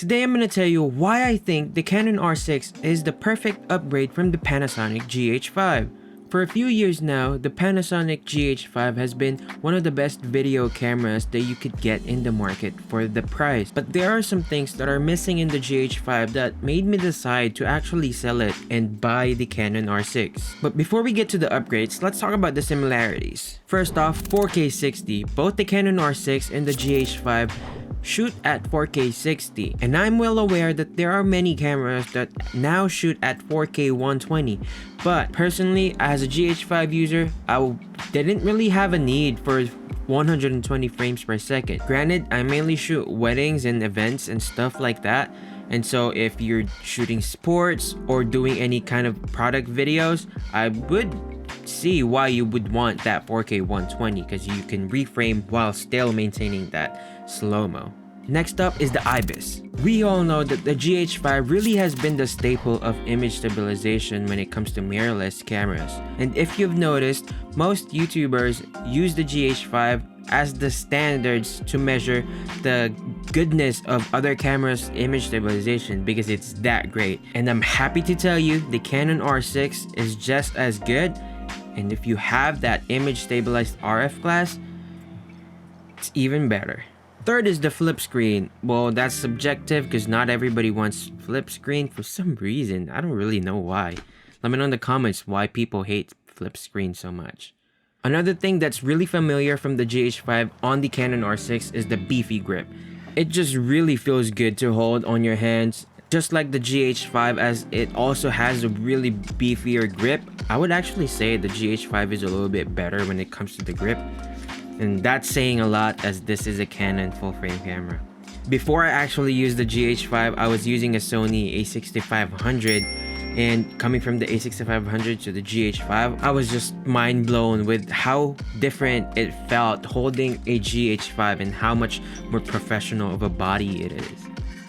Today I'm going to tell you why I think the Canon R6 is the perfect upgrade from the Panasonic GH5. For a few years now, the Panasonic GH5 has been one of the best video cameras that you could get in the market for the price. But there are some things that are missing in the GH5 that made me decide to actually sell it and buy the Canon R6. But before we get to the upgrades, let's talk about the similarities. First off, 4K 60. Both the Canon R6 and the GH5 shoot at 4K 60, and I'm well aware that there are many cameras that now shoot at 4K 120, but personally as a GH5 user, I didn't really have a need for 120 frames per second. Granted, I mainly shoot weddings and events and stuff like that, and so if you're shooting sports or doing any kind of product videos, I would see why you would want that 4K 120 because you can reframe while still maintaining that slow-mo. Next up is the IBIS. We all know that the GH5 really has been the staple of image stabilization when it comes to mirrorless cameras. And if you've noticed, most YouTubers use the GH5 as the standards to measure the goodness of other cameras' image stabilization because it's that great. And I'm happy to tell you the Canon R6 is just as good, and if you have that image stabilized RF glass, it's even better. Third is the flip screen. Well, that's subjective because not everybody wants flip screen for some reason. I don't really know why. Let me know in the comments why people hate flip screen so much. Another thing that's really familiar from the GH5 on the Canon R6 is the beefy grip. It just really feels good to hold on your hands. Just like the GH5, as it also has a really beefier grip. I would actually say the GH5 is a little bit better when it comes to the grip. And that's saying a lot as this is a Canon full frame camera. Before I actually used the GH5, I was using a Sony a6500, and coming from the a6500 to the GH5, I was just mind blown with how different it felt holding a GH5 and how much more professional of a body it is.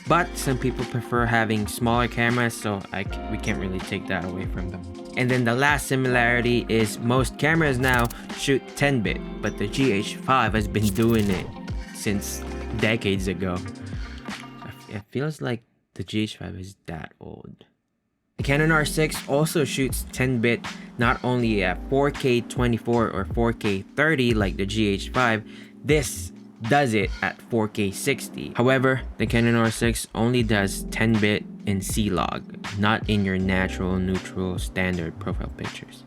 But some people prefer having smaller cameras, so we can't really take that away from them. And then the last similarity is most cameras now shoot 10-bit, but the GH5 has been doing it since decades ago. It feels like the GH5 is that old. The Canon R6 also shoots 10-bit not only at 4K 24 or 4K 30 like the GH5, this does it at 4K 60. However, the Canon R6 only does 10-bit in C-Log, not in your natural, neutral, standard profile pictures.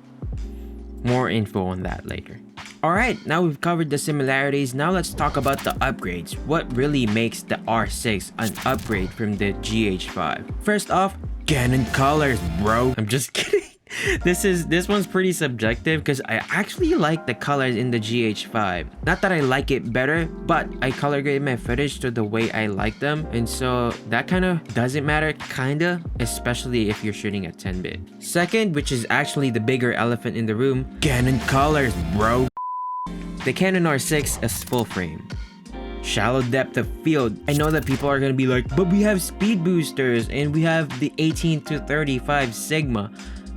More info on that later. Alright, now we've covered the similarities, now let's talk about the upgrades. What really makes the R6 an upgrade from the GH5? First off, Canon colors, bro. I'm just kidding. This one's pretty subjective because I actually like the colors in the GH5. Not that I like it better, but I color grade my footage to the way I like them, and so that kind of doesn't matter, kinda, especially if you're shooting at 10-bit. Second, which is actually the bigger elephant in the room, Canon colors, bro. The Canon R6 is full frame. Shallow depth of field. I know that people are gonna be like, but we have speed boosters and we have the 18 to 35 Sigma.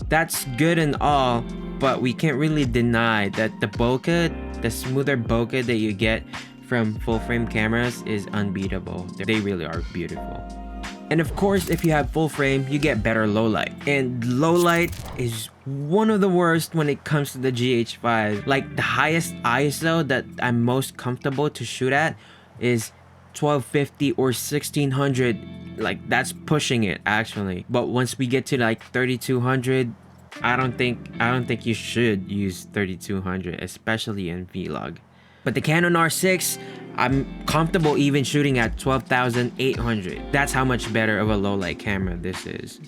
That's good and all, but we can't really deny that the bokeh, the smoother bokeh that you get from full frame cameras is unbeatable. They really are beautiful. And of course, if you have full frame, you get better low light. And low light is one of the worst when it comes to the GH5. Like the highest ISO that I'm most comfortable to shoot at is 1250 or 1600. Like that's pushing it actually. But once we get to like 3200, I don't think you should use 3200, especially in vlog. But the Canon R6, I'm comfortable even shooting at 12,800. That's how much better of a low light camera this is.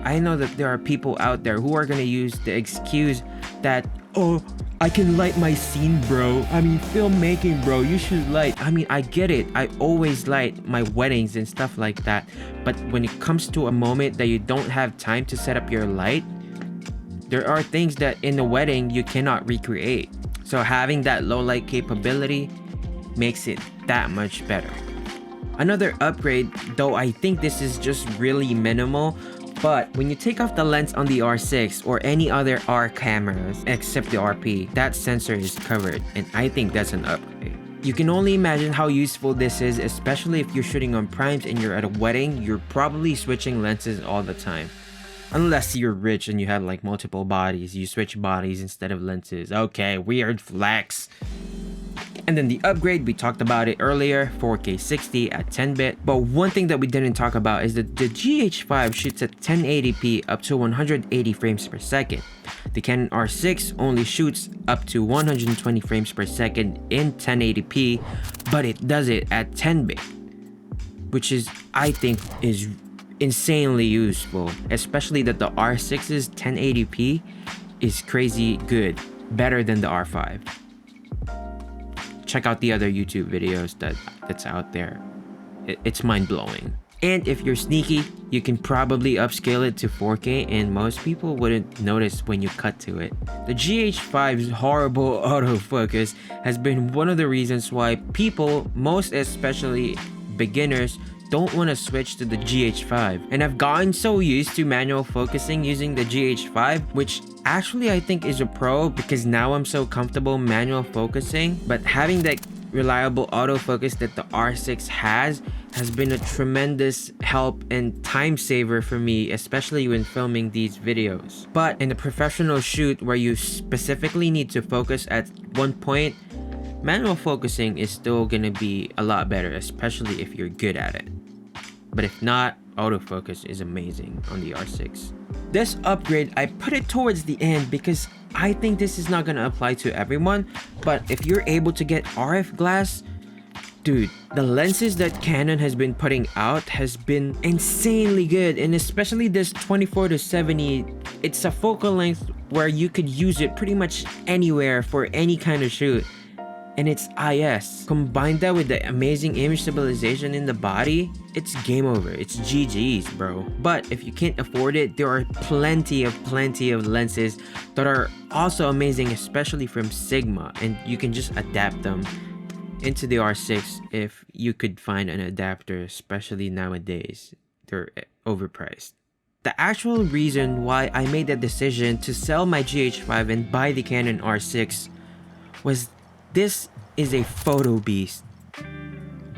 I know that there are people out there who are gonna use the excuse that, oh, I can light my scene, bro. I mean, filmmaking, bro, you should light. I mean, I get it. I always light my weddings and stuff like that. But when it comes to a moment that you don't have time to set up your light, there are things that in a wedding you cannot recreate. So having that low light capability makes it that much better. Another upgrade, though I think this is just really minimal, but when you take off the lens on the R6 or any other R cameras except the RP, that sensor is covered, and I think that's an upgrade. You can only imagine how useful this is, especially if you're shooting on primes and you're at a wedding. You're probably switching lenses all the time. Unless you're rich and you have like multiple bodies, you switch bodies instead of lenses. Okay, weird flex. And then the upgrade, we talked about it earlier, 4K 60 at 10-bit. But one thing that we didn't talk about is that the GH5 shoots at 1080p up to 180 frames per second. The Canon R6 only shoots up to 120 frames per second in 1080p, but it does it at 10-bit, which is, I think, is insanely useful, especially that the R6's 1080p is crazy good, better than the R5. Check out the other YouTube videos that's out there. It's mind-blowing. And if you're sneaky, you can probably upscale it to 4K and most people wouldn't notice when you cut to it. The GH5's horrible autofocus has been one of the reasons why people, most especially beginners, don't want to switch to the GH5. And I've gotten so used to manual focusing using the GH5, which actually I think is a pro because now I'm so comfortable manual focusing. But having that reliable autofocus that the R6 has been a tremendous help and time saver for me, especially when filming these videos. But in a professional shoot where you specifically need to focus at one point, manual focusing is still gonna be a lot better, especially if you're good at it. But if not, autofocus is amazing on the R6. This upgrade, I put it towards the end because I think this is not gonna apply to everyone, but if you're able to get RF glass, dude, the lenses that Canon has been putting out has been insanely good, and especially this 24-70, it's a focal length where you could use it pretty much anywhere for any kind of shoot. And it's IS. Combine that with the amazing image stabilization in the body, it's game over. It's GG's, bro. But if you can't afford it, there are plenty of lenses that are also amazing, especially from Sigma, and you can just adapt them into the R6 if you could find an adapter, especially nowadays. They're overpriced. The actual reason why I made the decision to sell my GH5 and buy the Canon R6 was this is a photo beast.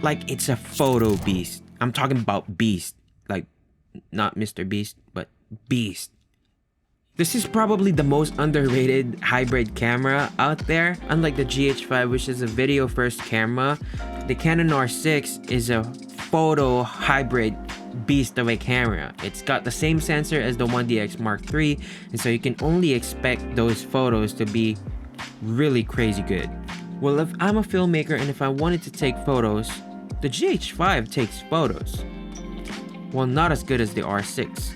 Like, it's a photo beast. I'm talking about beast. Like, not Mr. Beast, but beast. This is probably the most underrated hybrid camera out there. Unlike the GH5, which is a video first camera, the Canon R6 is a photo hybrid beast of a camera. It's got the same sensor as the 1DX Mark III, and so you can only expect those photos to be really crazy good. Well, if I'm a filmmaker and if I wanted to take photos, the GH5 takes photos. Well, not as good as the R6.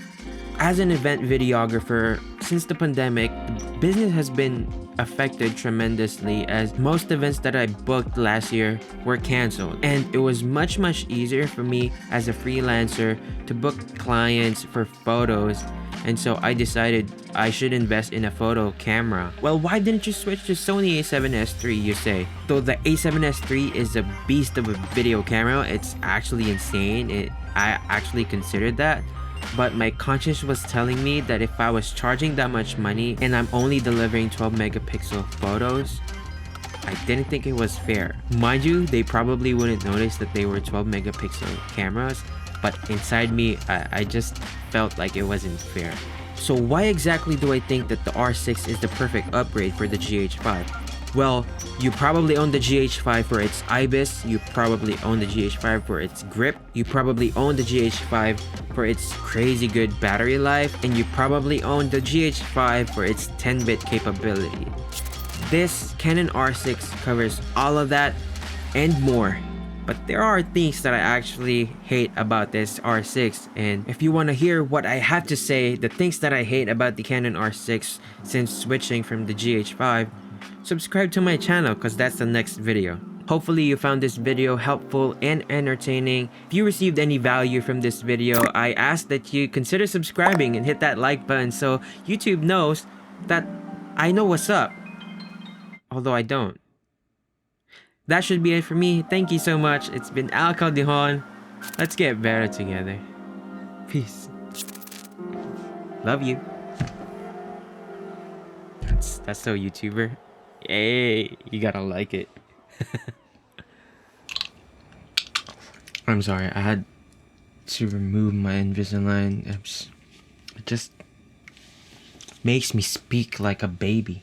As an event videographer, since the pandemic, the business has been affected tremendously as most events that I booked last year were canceled. And it was much easier for me as a freelancer to book clients for photos. And so I decided I should invest in a photo camera. Well, why didn't you switch to Sony a7S III, you say? Though the a7S III is a beast of a video camera, it's actually insane. I actually considered that. But my conscience was telling me that if I was charging that much money and I'm only delivering 12 megapixel photos, I didn't think it was fair. Mind you, they probably wouldn't notice that they were 12 megapixel cameras, but inside me, I just felt like it wasn't fair. So why exactly do I think that the R6 is the perfect upgrade for the GH5? Well, you probably own the GH5 for its IBIS, you probably own the GH5 for its grip, you probably own the GH5 for its crazy good battery life, and you probably own the GH5 for its 10-bit capability. This Canon R6 covers all of that and more. But there are things that I actually hate about this R6, and if you want to hear what I have to say, the things that I hate about the Canon R6 since switching from the GH5, subscribe to my channel because that's the next video. Hopefully you found this video helpful and entertaining. If you received any value from this video, I ask that you consider subscribing and hit that like button so YouTube knows that I know what's up. Although I don't. That should be it for me. Thank you so much. It's been Caldejon. Let's get better together. Peace. Love you. That's so YouTuber. Hey, you gotta like it. I'm sorry, I had to remove my Invisalign. It just makes me speak like a baby.